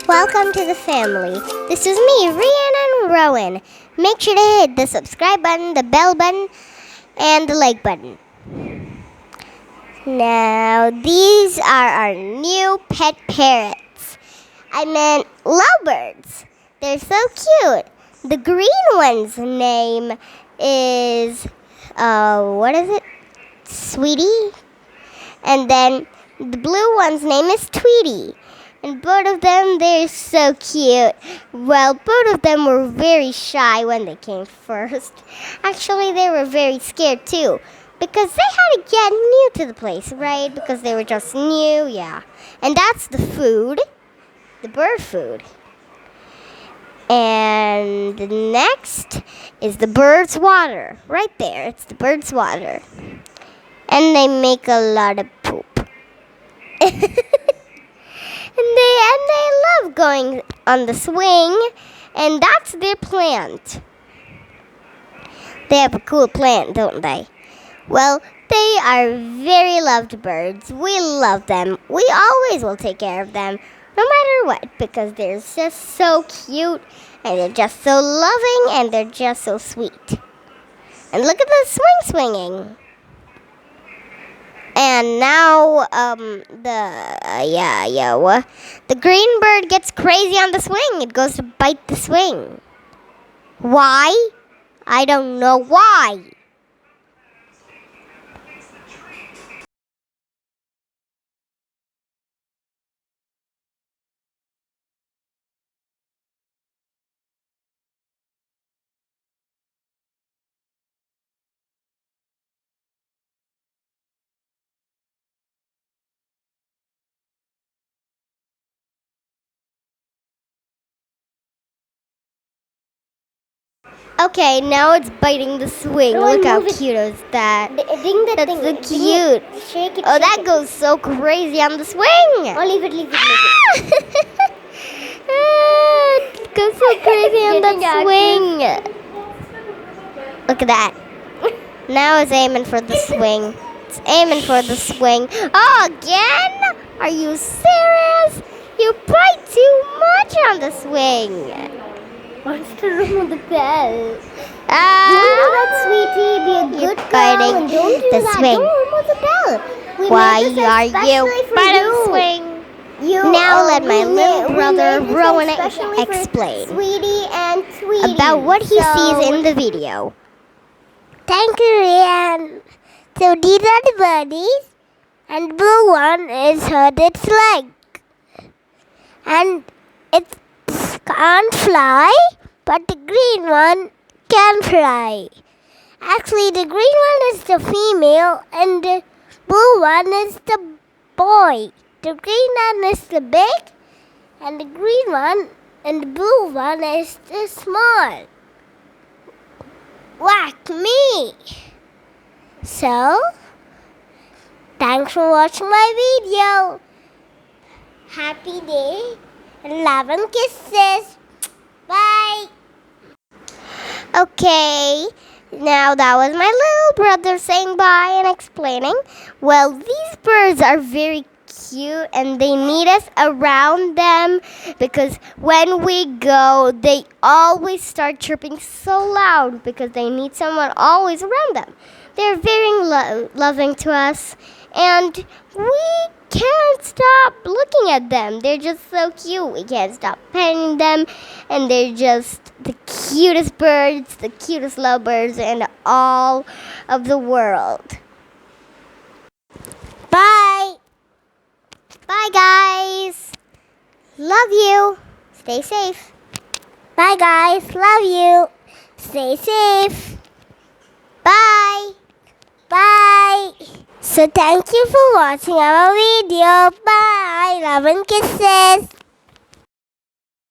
Welcome to the family. This is me, Reanne and Rowan. Make sure to hit the subscribe button, the bell button, and the like button. Now, these are our new pet parrots. I meant lovebirds. They're so cute. The green one's name is, Sweetie? And then the blue one's name is Tweety. And both of them, they're so cute. Well, both of them were very shy when they came first. Actually, they were very scared too. Because they had to get new to the place, right? Because they were just new, yeah. And that's the food. The bird food. And the next is the bird's water. Right there, it's the bird's water. And they make a lot of poop. And they love going on the swing, and that's their plant. They have a cool plant, don't they? Well, they are very loved birds. We love them. We always will take care of them, no matter what, because they're just so cute, and they're just so loving, and they're just so sweet. And look at the swinging. And now, the green bird gets crazy on the swing. It goes to bite the swing. Why? I don't know why. Okay, now it's biting the swing. Look how cute is that. That's so cute. Shake it. Oh, that goes so crazy on the swing. Oh, leave it. It goes so crazy on that swing. Look at that. Now it's aiming for the swing. It's aiming for the swing. Oh, again? Are you serious? You bite too much on the swing. Wants to remove the bell. Don't do that, sweetie. Be a good girl and don't do the that. swing. Don't remove the bell. We Why made this are especially you for biting you. swing? Now let my little brother Rowan explain Sweetie and Tweety about what he sees in the video. Thank you, Reanne. So these are the birdies, and the blue one is hurt its leg, and it can't fly, but the green one can fly. Actually, the green one is the female, and the blue one is the boy. The green one is the big, and the green one and the blue one is the small. Like me. So, thanks for watching my video. Happy day and love and kisses. Bye. Okay, now that was my little brother saying bye and explaining. Well, these birds are very cute and they need us around them because when we go, they always start chirping so loud because they need someone always around them. They're very loving to us, and we can't stop looking at them. They're just so cute. We can't stop petting them, and they're just the cutest birds, the cutest lovebirds in all of the world. Bye. Bye, guys. Love you. Stay safe. Bye, guys. Love you. Stay safe. Bye. Bye. So thank you for watching our video. Bye. Love and kisses.